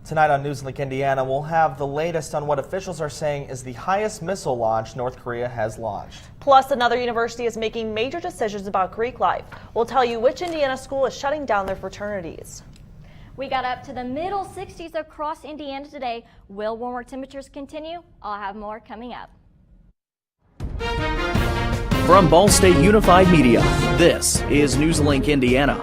Tonight on NewsLink Indiana, we'll have the latest on what officials are saying is the highest missile launch North Korea has launched. Plus, another university is making major decisions about Greek life. We'll tell you which Indiana school is shutting down their fraternities. We got up to the middle 60s across Indiana today. Will warmer temperatures continue? I'll have more coming up. From Ball State Unified Media, this is NewsLink Indiana.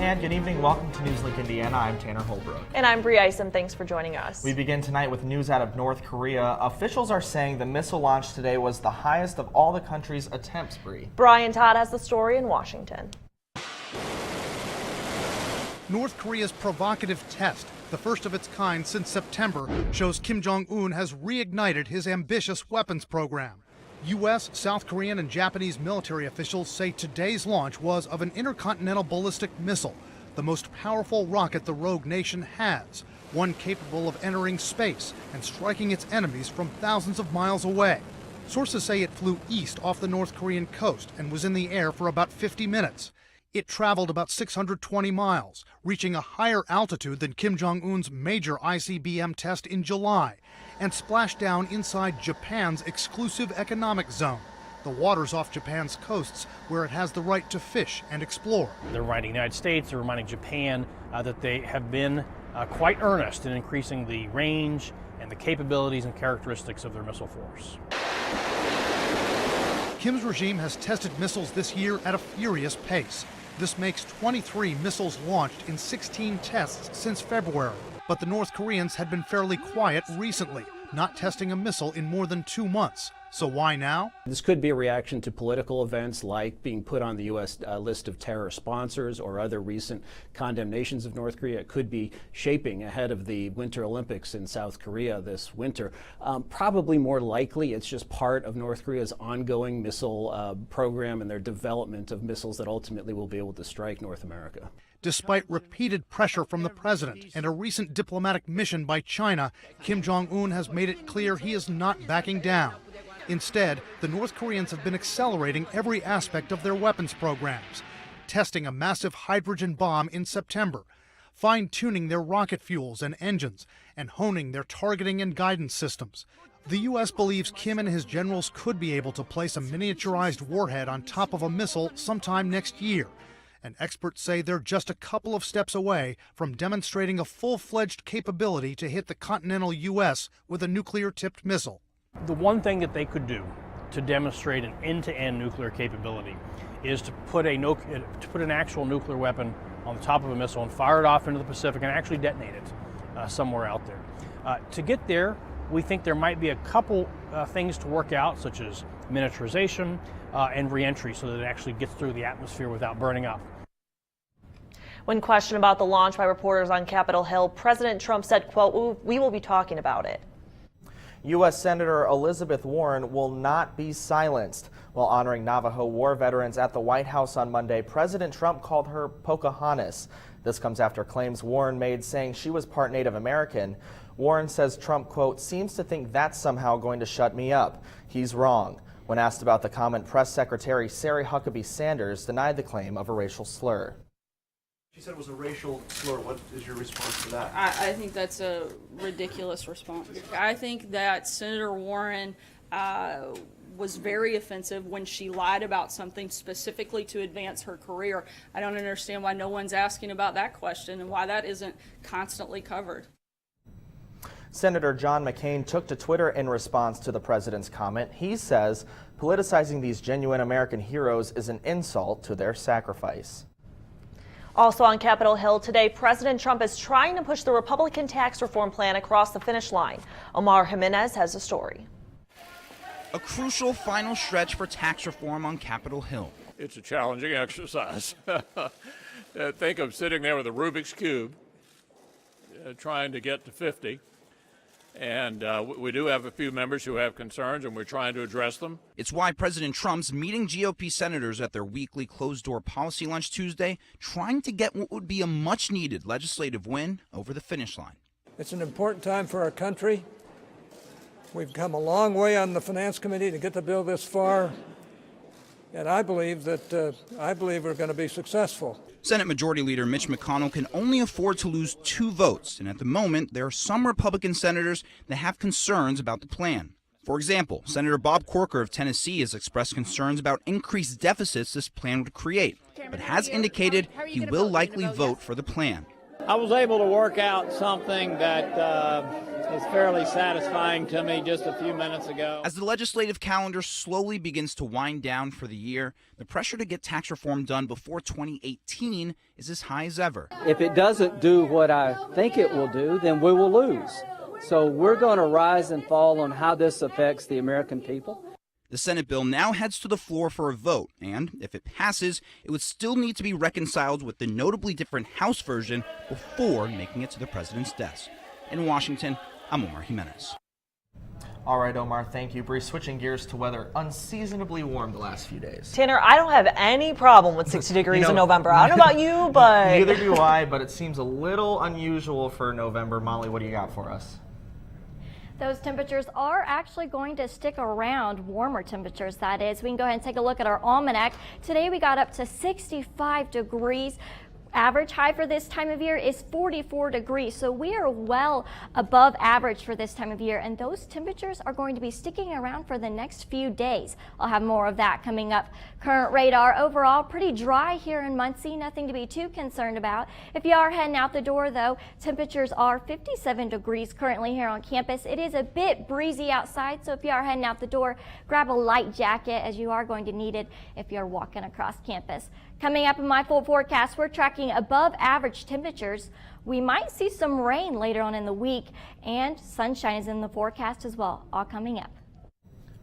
And good evening, welcome to NewsLink Indiana. I'm Tanner Holbrook. And I'm Bree Isom. Thanks for joining us. We begin tonight with news out of North Korea. Officials are saying the missile launch today was the highest of all the country's attempts, Bree. Brian Todd has the story in Washington. North Korea's provocative test, the first of its kind since September, shows Kim Jong-un has reignited his ambitious weapons program. U.S., South Korean, and Japanese military officials say today's launch was of an intercontinental ballistic missile, the most powerful rocket the rogue nation has, one capable of entering space and striking its enemies from thousands of miles away. Sources say it flew east off the North Korean coast and was in the air for about 50 minutes. It traveled about 620 miles, reaching a higher altitude than Kim Jong-un's major ICBM test in July, and splashed down inside Japan's exclusive economic zone, the waters off Japan's coasts where it has the right to fish and explore. They're reminding the United States, they're reminding Japan that they have been quite earnest in increasing the range and the capabilities and characteristics of their missile force. Kim's regime has tested missiles this year at a furious pace. This makes 23 missiles launched in 16 tests since February. But the North Koreans had been fairly quiet recently, not testing a missile in more than 2 months. So why now? This could be a reaction to political events like being put on the U.S. List of terror sponsors or other recent condemnations of North Korea. It could be shaping ahead of the Winter Olympics in South Korea this winter. Probably more likely it's just part of North Korea's ongoing missile program and their development of missiles that ultimately will be able to strike North America. Despite repeated pressure from the president and a recent diplomatic mission by China, Kim Jong-un has made it clear he is not backing down. Instead, the North Koreans have been accelerating every aspect of their weapons programs, testing a massive hydrogen bomb in September, fine-tuning their rocket fuels and engines, and honing their targeting and guidance systems. The U.S. believes Kim and his generals could be able to place a miniaturized warhead on top of a missile sometime next year. And experts say they're just a couple of steps away from demonstrating a full-fledged capability to hit the continental U.S. with a nuclear-tipped missile. The one thing that they could do to demonstrate an end-to-end nuclear capability is to put an actual nuclear weapon on the top of a missile and fire it off into the Pacific and actually detonate it somewhere out there. To get there, we think there might be a couple things to work out, such as miniaturization and reentry, so that it actually gets through the atmosphere without burning up. When questioned about the launch by reporters on Capitol Hill, President Trump said, quote, "We will be talking about it." U.S. Senator Elizabeth Warren will not be silenced. While honoring Navajo war veterans at the White House on Monday, President Trump called her Pocahontas. This comes after claims Warren made saying she was part Native American. Warren says Trump, quote, "seems to think that's somehow going to shut me up. He's wrong." When asked about the comment, Press Secretary Sarah Huckabee Sanders denied the claim of a racial slur. She said it was a racial slur. What is your response to that? I think that's a ridiculous response. I think that Senator Warren was very offensive when she lied about something specifically to advance her career. I don't understand why no one's asking about that question and why that isn't constantly covered. Senator John McCain took to Twitter in response to the president's comment. He says politicizing these genuine American heroes is an insult to their sacrifice. Also on Capitol Hill today, President Trump is trying to push the Republican tax reform plan across the finish line. Omar Jimenez has a story. A crucial final stretch for tax reform on Capitol Hill. It's a challenging exercise. Think of sitting there with a Rubik's Cube, trying to get to 50. And we do have a few members who have concerns, and we're trying to address them. It's why President Trump's meeting GOP senators at their weekly closed-door policy lunch Tuesday, trying to get what would be a much-needed legislative win over the finish line. It's an important time for our country. We've come a long way on the Finance Committee to get the bill this far, and I believe we're going to be successful. Senate Majority Leader Mitch McConnell can only afford to lose 2 votes, and at the moment, there are some Republican senators that have concerns about the plan. For example, Senator Bob Corker of Tennessee has expressed concerns about increased deficits this plan would create, but has indicated he will likely vote for the plan. I was able to work out something that is fairly satisfying to me just a few minutes ago. As the legislative calendar slowly begins to wind down for the year, the pressure to get tax reform done before 2018 is as high as ever. If it doesn't do what I think it will do, then we will lose. So we're going to rise and fall on how this affects the American people. The Senate bill now heads to the floor for a vote, and if it passes, it would still need to be reconciled with the notably different House version before making it to the president's desk. In Washington, I'm Omar Jimenez. All right, Omar, thank you. Bree, switching gears to weather, unseasonably warm the last few days. Tanner, I don't have any problem with 60 degrees in November. I don't know about you, but... Neither do I, but it seems a little unusual for November. Molly, what do you got for us? Those temperatures are actually going to stick around, warmer temperatures that is. We can go ahead and take a look at our almanac. Today we got up to 65 degrees. Average high for this time of year is 44 degrees, so we are well above average for this time of year, and those temperatures are going to be sticking around for the next few days. I'll have more of that coming up. Current radar overall pretty dry here in Muncie, nothing to be too concerned about. If you are heading out the door though, temperatures are 57 degrees currently here on campus. It is a bit breezy outside, so if you are heading out the door, grab a light jacket as you are going to need it if you're walking across campus. Coming up in my full forecast, we're tracking above average temperatures. We might see some rain later on in the week, and sunshine is in the forecast as well, all coming up.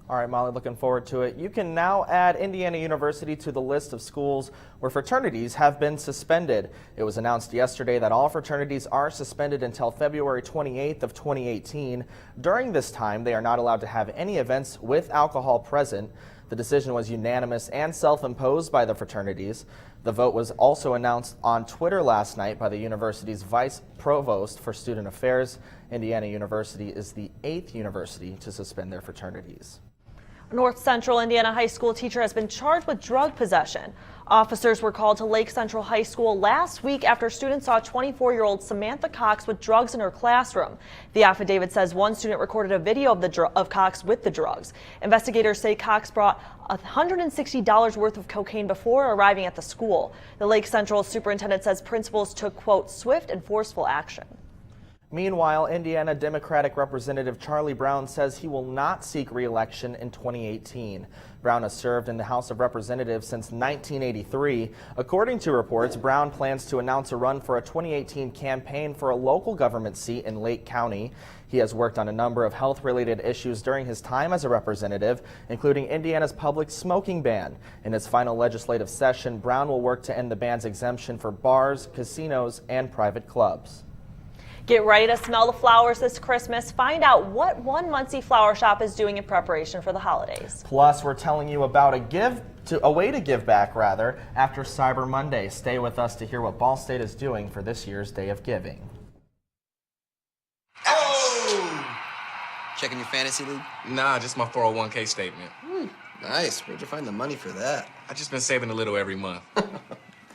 All right, Molly, looking forward to it. You can now add Indiana University to the list of schools where fraternities have been suspended. It was announced yesterday that all fraternities are suspended until February 28th of 2018. During this time, they are not allowed to have any events with alcohol present. The decision was unanimous and self-imposed by the fraternities. The vote was also announced on Twitter last night by the university's vice provost for student affairs. Indiana University is the 8th university to suspend their fraternities. A North Central Indiana high school teacher has been charged with drug possession. Officers were called to Lake Central High School last week after students saw 24-year-old Samantha Cox with drugs in her classroom. The affidavit says one student recorded a video of Cox with the drugs. Investigators say Cox brought $160 worth of cocaine before arriving at the school. The Lake Central superintendent says principals took, quote, swift and forceful action. Meanwhile, Indiana Democratic Representative Charlie Brown says he will not seek re-election in 2018. Brown has served in the House of Representatives since 1983. According to reports, Brown plans to announce a run for a 2018 campaign for a local government seat in Lake County. He has worked on a number of health-related issues during his time as a representative, including Indiana's public smoking ban. In his final legislative session, Brown will work to end the ban's exemption for bars, casinos, and private clubs. Get ready to smell the flowers this Christmas. Find out what one Muncie flower shop is doing in preparation for the holidays. Plus, we're telling you about a way to give back after Cyber Monday. Stay with us to hear what Ball State is doing for this year's Day of Giving. Oh! Checking your fantasy league? Nah, just my 401k statement. Nice. Where'd you find the money for that? I just been saving a little every month.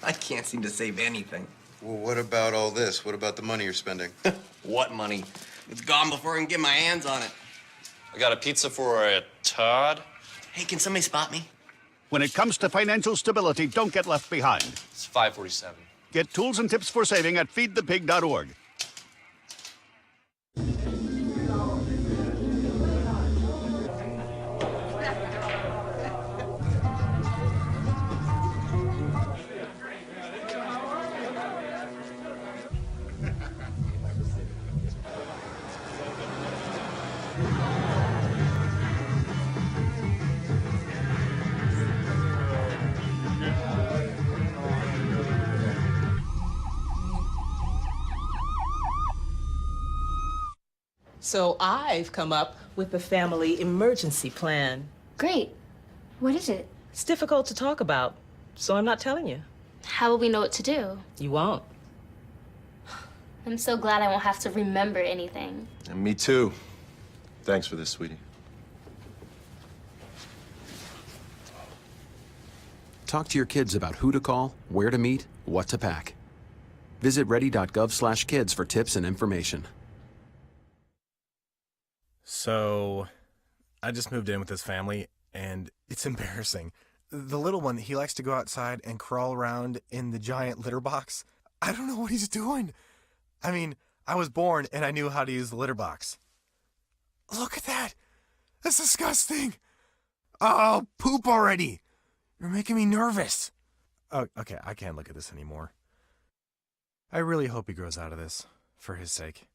I can't seem to save anything. Well, what about all this? What about the money you're spending? What money? It's gone before I can get my hands on it. I got a pizza for a Todd. Hey, can somebody spot me? When it comes to financial stability, don't get left behind. It's 547. Get tools and tips for saving at feedthepig.org. So I've come up with the family emergency plan. Great. What is it? It's difficult to talk about, so I'm not telling you. How will we know what to do? You won't. I'm so glad I won't have to remember anything. And me too. Thanks for this, sweetie. Talk to your kids about who to call, where to meet, what to pack. Visit ready.gov/kids for tips and information. So, I just moved in with this family, and it's embarrassing. The little one, he likes to go outside and crawl around in the giant litter box. I don't know what he's doing. I mean, I was born and I knew how to use the litter box. Look at that! That's disgusting! Oh, poop already! You're making me nervous. Oh, okay, I can't look at this anymore. I really hope he grows out of this, for his sake.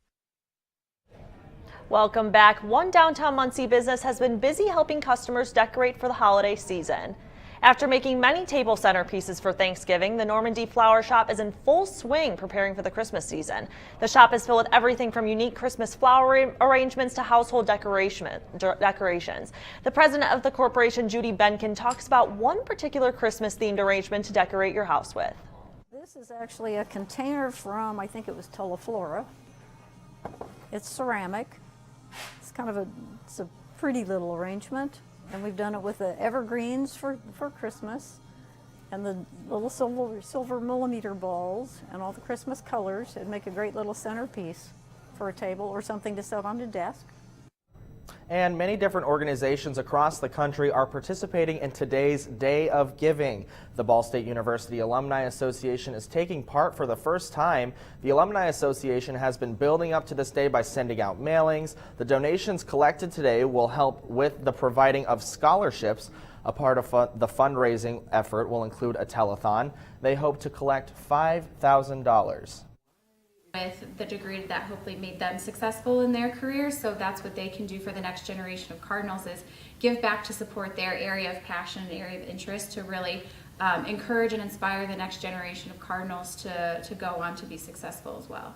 Welcome back. One downtown Muncie business has been busy helping customers decorate for the holiday season. After making many table centerpieces for Thanksgiving, the Normandy Flower Shop is in full swing preparing for the Christmas season. The shop is filled with everything from unique Christmas flower arrangements to household decorations. The president of the corporation, Judy Benkin, talks about one particular Christmas-themed arrangement to decorate your house with. This is actually a container from, I think it was Teleflora. It's ceramic. It's kind of a pretty little arrangement. And we've done it with the evergreens for Christmas and the little silver millimeter balls and all the Christmas colors. It'd make a great little centerpiece for a table or something to set on the desk. And many different organizations across the country are participating in today's Day of Giving. The Ball State University Alumni Association is taking part for the first time. The Alumni Association has been building up to this day by sending out mailings. The donations collected today will help with the providing of scholarships. A part of the fundraising effort will include a telethon. They hope to collect $5,000. With the degree that hopefully made them successful in their careers, so that's what they can do for the next generation of Cardinals is give back to support their area of passion and area of interest to really encourage and inspire the next generation of Cardinals to go on to be successful as well.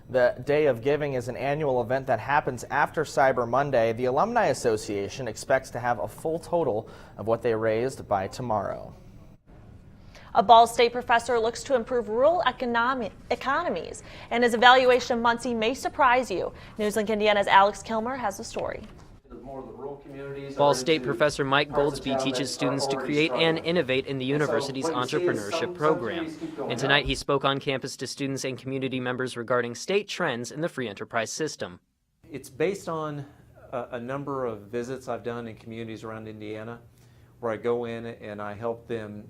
The Day of Giving is an annual event that happens after Cyber Monday. The Alumni Association expects to have a full total of what they raised by tomorrow. A Ball State professor looks to improve rural economies, and his evaluation of Muncie may surprise you. NewsLink Indiana's Alex Kilmer has the story. Ball State professor Mike Goldsby teaches students to create and innovate in the university's entrepreneurship program. And tonight he spoke on campus to students and community members regarding state trends in the free enterprise system. It's based on a number of visits I've done in communities around Indiana where I go in and I help them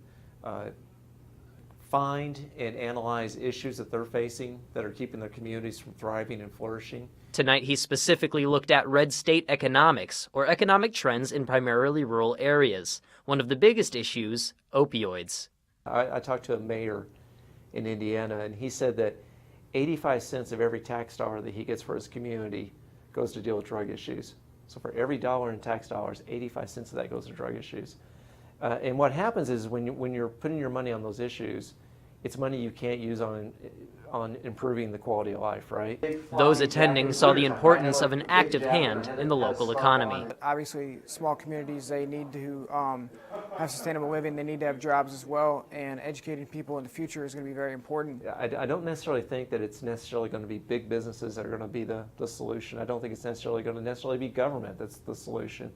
find and analyze issues that they're facing that are keeping their communities from thriving and flourishing. Tonight he specifically looked at red state economics, or economic trends in primarily rural areas. One of the biggest issues, opioids. I talked to a mayor in Indiana and he said that 85 cents of every tax dollar that he gets for his community goes to deal with drug issues. So for every dollar in tax dollars, 85 cents of that goes to drug issues. And what happens is when you're putting your money on those issues, it's money you can't use on improving the quality of life, right? Those attending saw the importance of an active hand in the local economy. Obviously, small communities, they need to have sustainable living. They need to have jobs as well, and educating people in the future is going to be very important. I don't necessarily think that it's necessarily going to be big businesses that are going to be the solution. I don't think it's necessarily going to be government that's the solution.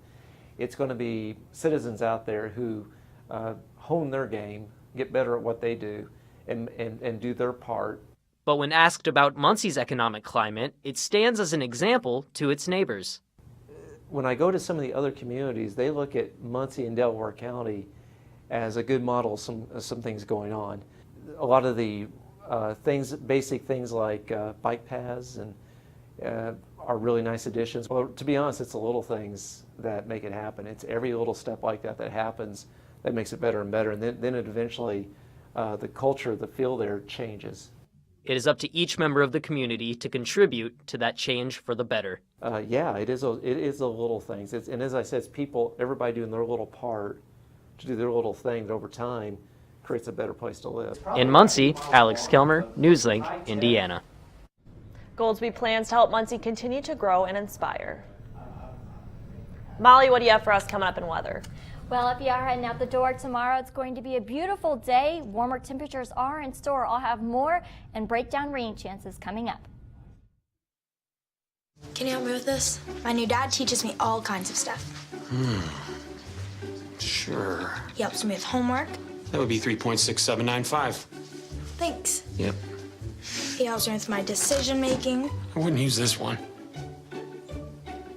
It's going to be citizens out there who hone their game, get better at what they do, and do their part. But when asked about Muncie's economic climate, it stands as an example to its neighbors. When I go to some of the other communities, they look at Muncie and Delaware County as a good model of some things going on. A lot of the basic things like bike paths are really nice additions. Well, to be honest, it's the little things that make it happen. It's every little step like that happens that makes it better and better. And then it eventually, the culture, the feel there changes. It is up to each member of the community to contribute to that change for the better. Yeah, it is the little things. And as I said, it's people, everybody doing their little part to do their little thing that over time creates a better place to live. In Muncie, Alex Kilmer, NewsLink, Indiana. Goldsby plans to help Muncie continue to grow and inspire. Molly, what do you have for us coming up in weather? Well, if you are heading out the door tomorrow, it's going to be a beautiful day. Warmer temperatures are in store. I'll have more and breakdown rain chances coming up. Can you help me with this? My new dad teaches me all kinds of stuff. Sure. He helps me with homework. That would be 3.6795. Thanks. Yep. He helps me with my decision making. I wouldn't use this one.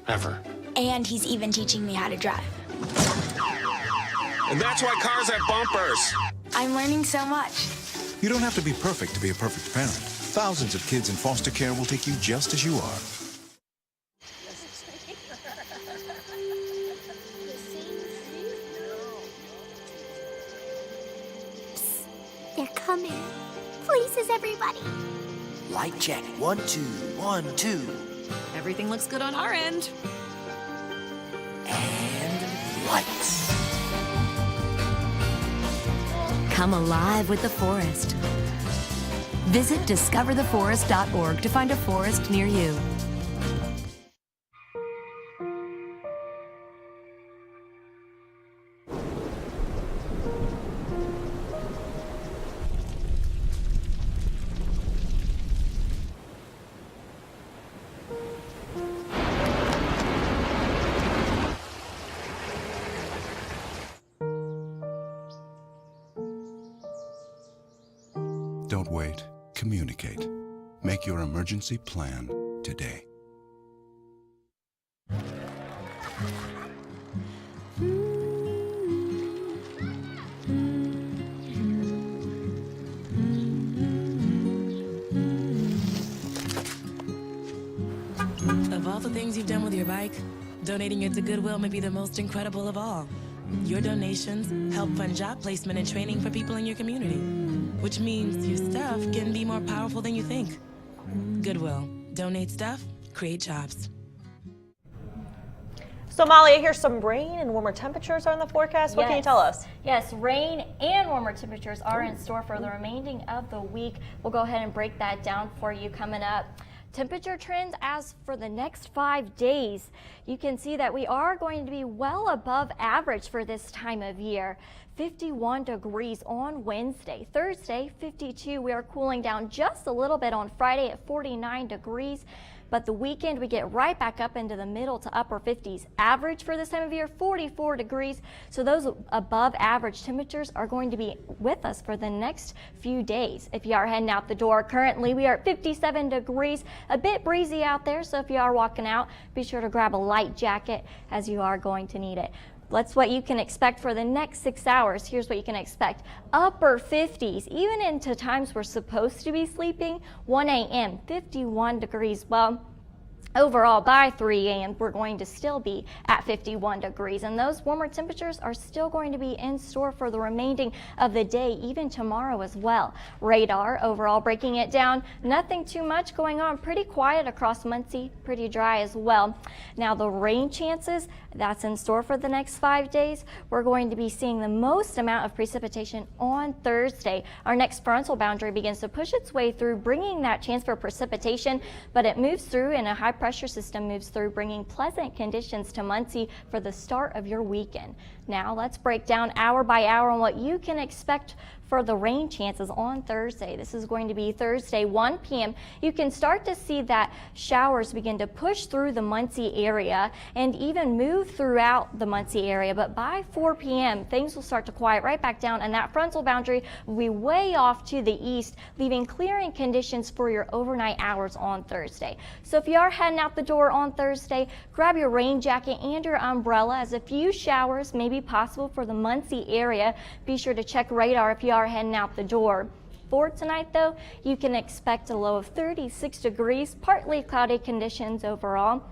Ever. And he's even teaching me how to drive. And that's why cars have bumpers. I'm learning so much. You don't have to be perfect to be a perfect parent. Thousands of kids in foster care will take you just as you are. They're coming. Places, everybody. Light check. 1, 2, 1, 2. Everything looks good on our end. And lights. Come alive with the forest. Visit discovertheforest.org to find a forest near you. Don't wait. Communicate. Make your emergency plan today. Of all the things you've done with your bike, donating it to Goodwill may be the most incredible of all. Your donations help fund job placement and training for people in your community, which means your stuff can be more powerful than you think. Goodwill. Donate stuff, create jobs. So Molly, I hear some rain and warmer temperatures are in the forecast. What can you tell us? Yes, rain and warmer temperatures are in store for the remaining of the week. We'll go ahead and break that down for you coming up. Temperature trends as for the next 5 days. You can see that we are going to be well above average for this time of year. 51 degrees on Wednesday. Thursday, 52. We are cooling down just a little bit on Friday at 49 degrees. But the weekend, we get right back up into the middle to upper 50s. Average for this time of year, 44 degrees. So those above average temperatures are going to be with us for the next few days. If you are heading out the door, currently we are at 57 degrees, a bit breezy out there. So if you are walking out, be sure to grab a light jacket as you are going to need it. That's what you can expect for the next 6 hours. Here's what you can expect. Upper 50s, even into times we're supposed to be sleeping. 1 a.m., 51 degrees. Well, overall, by 3 a.m., we're going to still be at 51 degrees, and those warmer temperatures are still going to be in store for the remaining of the day, even tomorrow as well. Radar, overall, breaking it down, nothing too much going on. Pretty quiet across Muncie, pretty dry as well. Now, the rain chances, that's in store for the next 5 days. We're going to be seeing the most amount of precipitation on Thursday. Our next frontal boundary begins to push its way through, bringing that chance for precipitation, but it moves through in a high pressure system moves through, bringing pleasant conditions to Muncie for the start of your weekend. Now let's break down hour by hour on what you can expect for the rain chances on Thursday. This is going to be Thursday, 1 p.m. You can start to see that showers begin to push through the Muncie area and even move throughout the Muncie area. But by 4 p.m., things will start to quiet right back down, and that frontal boundary will be way off to the east, leaving clearing conditions for your overnight hours on Thursday. So if you are heading out the door on Thursday, grab your rain jacket and your umbrella, as a few showers may be possible for the Muncie area. Be sure to check radar if you are heading out the door. For tonight, though, you can expect a low of 36 degrees, partly cloudy conditions overall.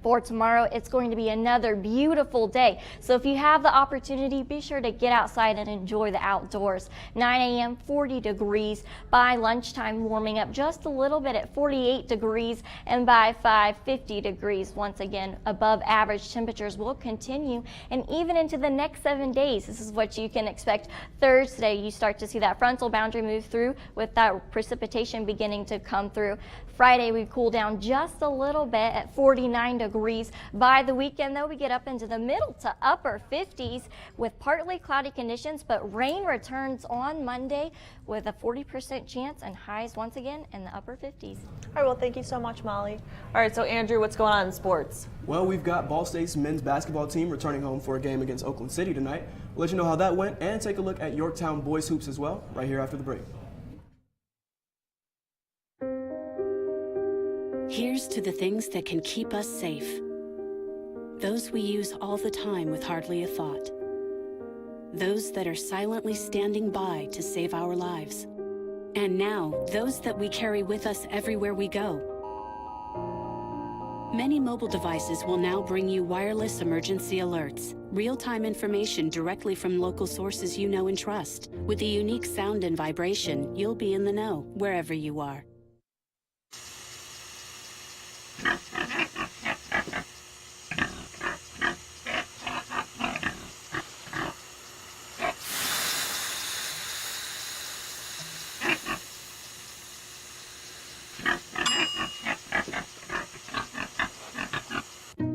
For tomorrow, it's going to be another beautiful day. So if you have the opportunity, be sure to get outside and enjoy the outdoors. 9 a.m., 40 degrees. By lunchtime, warming up just a little bit at 48 degrees. And by 5, 50 degrees. Once again, above average temperatures will continue. And even into the next 7 days, this is what you can expect. Thursday, you start to see that frontal boundary move through with that precipitation beginning to come through. Friday, we cool down just a little bit at 49 degrees. degrees. By the weekend, though, we get up into the middle to upper 50s with partly cloudy conditions, but rain returns on Monday with a 40% chance and highs once again in the upper 50s. All right, well, thank you so much, Molly. All right, so Andrew, what's going on in sports? Well, we've got Ball State's men's basketball team returning home for a game against Oakland City tonight. We'll let you know how that went and take a look at Yorktown boys hoops as well, right here after the break. Here's to the things that can keep us safe. Those we use all the time with hardly a thought. Those that are silently standing by to save our lives. And now, those that we carry with us everywhere we go. Many mobile devices will now bring you wireless emergency alerts, real-time information directly from local sources you know and trust. With the unique sound and vibration, you'll be in the know wherever you are.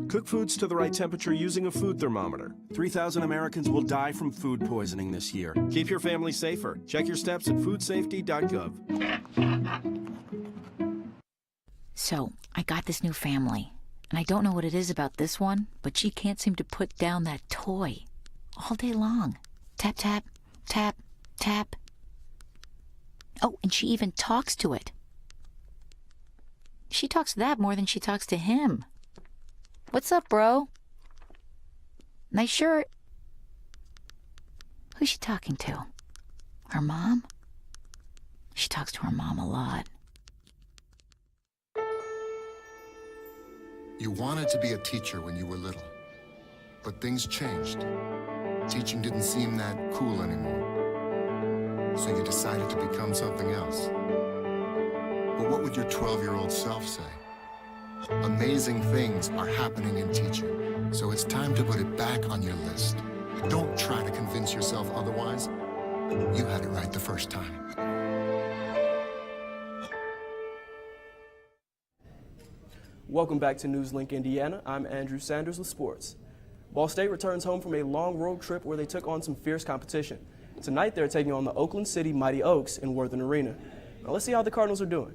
Cook foods to the right temperature using a food thermometer. 3,000 Americans will die from food poisoning this year. Keep your family safer. Check your steps at foodsafety.gov. So, I got this new family, and I don't know what it is about this one, but she can't seem to put down that toy all day long. Tap, tap, tap, tap. Oh, and she even talks to it. She talks to that more than she talks to him. What's up, bro? Nice shirt. Who's she talking to? Her mom? She talks to her mom a lot. You wanted to be a teacher when you were little, but things changed. Teaching didn't seem that cool anymore, so you decided to become something else. But what would your 12-year-old self say? Amazing things are happening in teaching, so it's time to put it back on your list. Don't try to convince yourself otherwise. You had it right the first time. Welcome back to NewsLink Indiana. I'm Andrew Sanders with sports. Ball State returns home from a long road trip where they took on some fierce competition. Tonight they're taking on the Oakland City Mighty Oaks in Worthen Arena. Now let's see how the Cardinals are doing.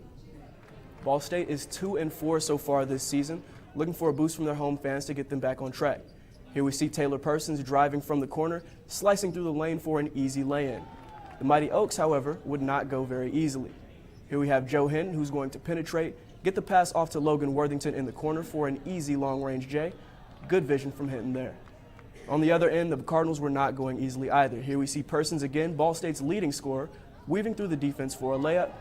Ball State is 2-4 so far this season, looking for a boost from their home fans to get them back on track. Here we see Taylor Persons driving from the corner, slicing through the lane for an easy lay-in. The Mighty Oaks, however, would not go very easily. Here we have Joe Hinton, who's going to penetrate, get the pass off to Logan Worthington in the corner for an easy long-range J. Good vision from Hinton there. On the other end, the Cardinals were not going easily either. Here we see Persons again, Ball State's leading scorer, weaving through the defense for a layup.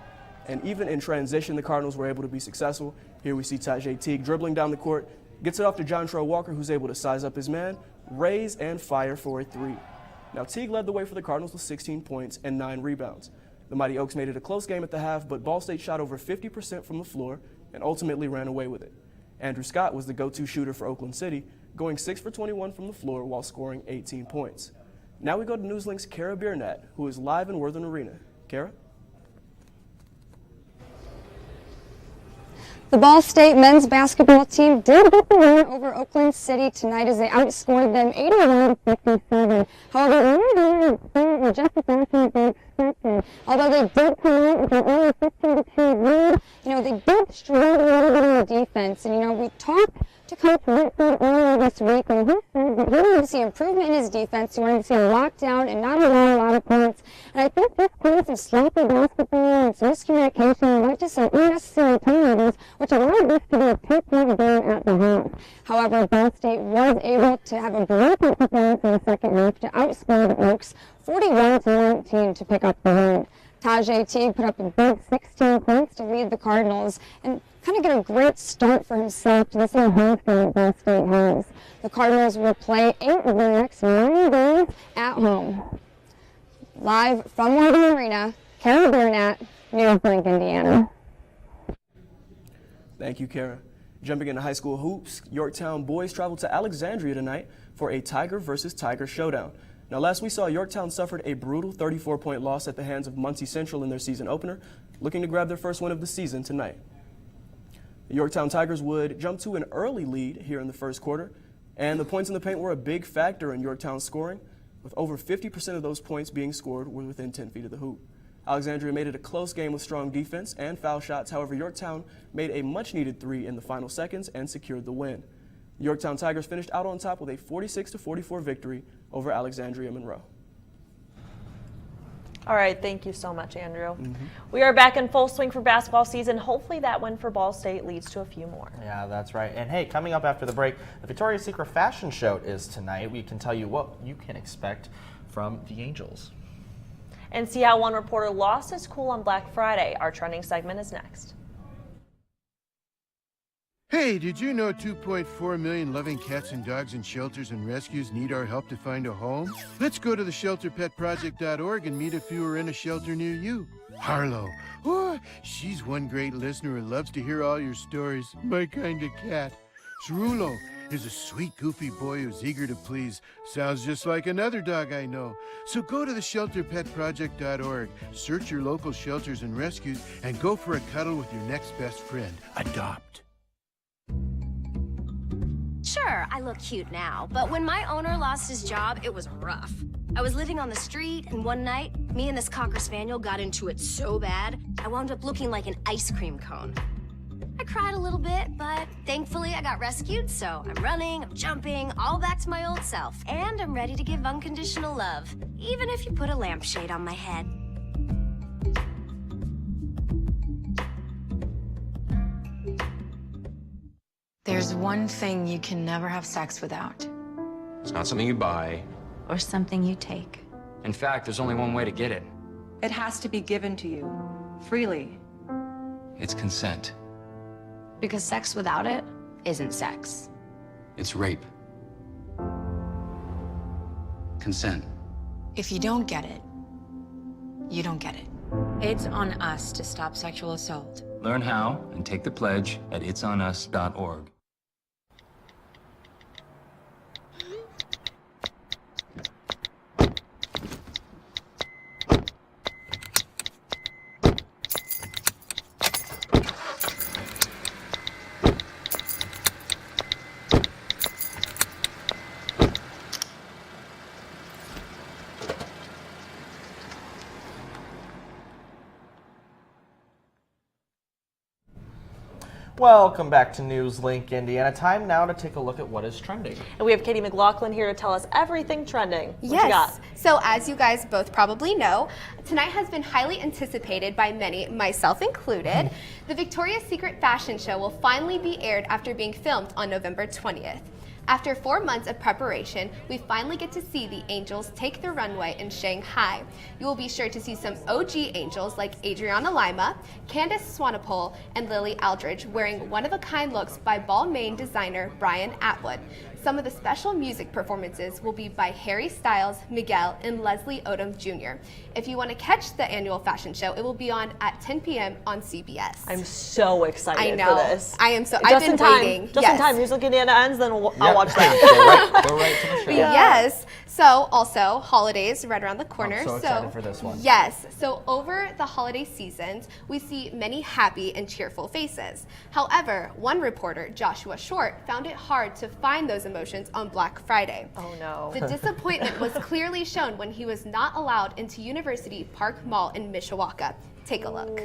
And even in transition, the Cardinals were able to be successful. Here we see Tajay Teague dribbling down the court, gets it off to Jontrell Walker, who's able to size up his man, raise and fire for a three. Now Teague led the way for the Cardinals with 16 points and 9 rebounds. The Mighty Oaks made it a close game at the half, but Ball State shot over 50% from the floor and ultimately ran away with it. Andrew Scott was the go-to shooter for Oakland City, going 6 for 21 from the floor while scoring 18 points. Now we go to NewsLink's Kara Biernat, who is live in Worthen Arena. Kara? The Ball State men's basketball team did get the win over Oakland City tonight as they outscored them 81-57. However, just as often expected. Although they did come out with an only 15-2 lead, they did struggle a little bit on the defense. And, we talked to Coach Whitford earlier this week, and he said that he wanted to see improvement in his defense. He wanted to see him locked down and not allow a lot of points. And I think this played some sloppy basketball and some miscommunication led to some unnecessary turnovers, which allowed this to be a 2-point game at the half. However, Ball State was able to have a brilliant performance in the second half to outscore the Oaks 41-19 to pick up the win. Tajay Teague put up a big 16 points to lead the Cardinals and kind of get a great start for himself to this enhanced game that Ball State has. The Cardinals will play 8 of the next 9 games at home. Live from Worthen Arena, Kara Biernat, NewsLink, Indiana. Thank you, Kara. Jumping into high school hoops, Yorktown boys traveled to Alexandria tonight for a Tiger versus Tiger showdown. Now, last we saw, Yorktown suffered a brutal 34-point loss at the hands of Muncie Central in their season opener, looking to grab their first win of the season tonight. The Yorktown Tigers would jump to an early lead here in the first quarter, and the points in the paint were a big factor in Yorktown's scoring, with over 50% of those points being scored were within 10 feet of the hoop. Alexandria made it a close game with strong defense and foul shots. However, Yorktown made a much-needed 3 in the final seconds and secured the win. The Yorktown Tigers finished out on top with a 46-44 victory over Alexandria Monroe. All right, thank you so much, Andrew. We are back in full swing for basketball season. Hopefully that win for Ball State leads to a few more. Yeah, that's right. And hey, coming up after the break, the Victoria's Secret fashion show is tonight. We can tell you what you can expect from the Angels. And see how one reporter lost his cool on Black Friday. Our trending segment is next. Hey, did you know 2.4 million loving cats and dogs in shelters and rescues need our help to find a home? Let's go to the shelterpetproject.org and meet a few who are in a shelter near you. Harlow, oh, she's one great listener who loves to hear all your stories. My kind of cat. Cerulo is a sweet, goofy boy who's eager to please. Sounds just like another dog I know. So go to the shelterpetproject.org, search your local shelters and rescues, and go for a cuddle with your next best friend. Adopt. Sure, I look cute now, but when my owner lost his job, it was rough. I was living on the street, and one night, me and this Cocker Spaniel got into it so bad, I wound up looking like an ice cream cone. I cried a little bit, but thankfully I got rescued, so I'm running, I'm jumping, all back to my old self, and I'm ready to give unconditional love, even if you put a lampshade on my head. There's one thing you can never have sex without. It's not something you buy. Or something you take. In fact, there's only one way to get it. It has to be given to you, freely. It's consent. Because sex without it isn't sex. It's rape. Consent. If you don't get it, you don't get it. It's on us to stop sexual assault. Learn how and take the pledge at itsonus.org. Welcome back to NewsLink Indiana. Time now to take a look at what is trending. And we have Katie McLaughlin here to tell us everything trending. What you got? So as you guys both probably know, tonight has been highly anticipated by many, myself included. The Victoria's Secret fashion show will finally be aired after being filmed on November 20th. After 4 months of preparation, we finally get to see the Angels take the runway in Shanghai. You will be sure to see some OG Angels like Adriana Lima, Candace Swanepoel, and Lily Aldridge wearing one-of-a-kind looks by Balmain designer Brian Atwood. Some of the special music performances will be by Harry Styles, Miguel, and Leslie Odom Jr. If you want to catch the annual fashion show, it will be on at 10 p.m. on CBS. I'm so excited I know. for this. I am so. I've been waiting. Just in time. Music Indiana ends, then I'll watch that. Go right to the show. Yes. So also holidays right around the corner. I'm so excited for this one. Yes. So over the holiday seasons, we see many happy and cheerful faces. However, one reporter, Joshua Short, found it hard to find those emotions on Black Friday. Oh no. The disappointment was clearly shown when he was not allowed into University Park Mall in Mishawaka. Take a look.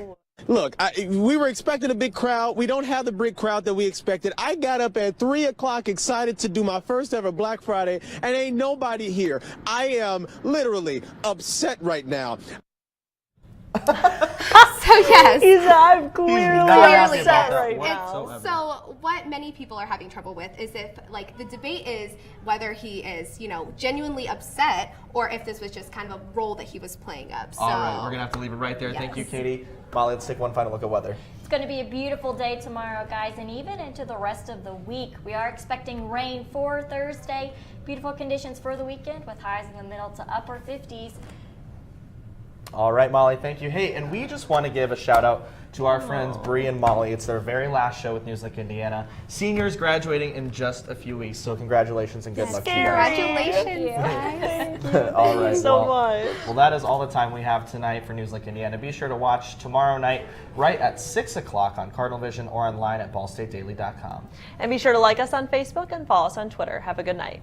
Look, we were expecting a big crowd. We don't have the big crowd that we expected. I got up at 3 o'clock excited to do my first ever Black Friday, and ain't nobody here. I am literally upset right now. So yes, I'm clearly upset right now. So what many people are having trouble with is if, like, the debate is whether he is, you know, genuinely upset or if this was just kind of a role that he was playing up. So, all right, we're gonna have to leave it right there. Yes. Thank you, Katie. Molly, let's take one final look at weather. It's going to be a beautiful day tomorrow, guys, and even into the rest of the week. We are expecting rain for Thursday. Beautiful conditions for the weekend with highs in the middle to upper 50s. All right, Molly, thank you. Hey, and we just want to give a shout out to our friends Bree and Molly. It's their very last show with NewsLink Indiana. Seniors graduating in just a few weeks, so congratulations and good luck to you guys. Congratulations. All right. so much. Well, that is all the time we have tonight for NewsLink Indiana. Be sure to watch tomorrow night right at 6 o'clock on Cardinal Vision or online at ballstatedaily.com. And be sure to like us on Facebook and follow us on Twitter. Have a good night.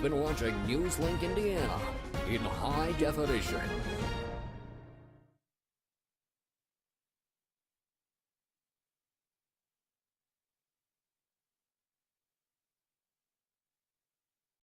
You've been watching NewsLink Indiana in high definition.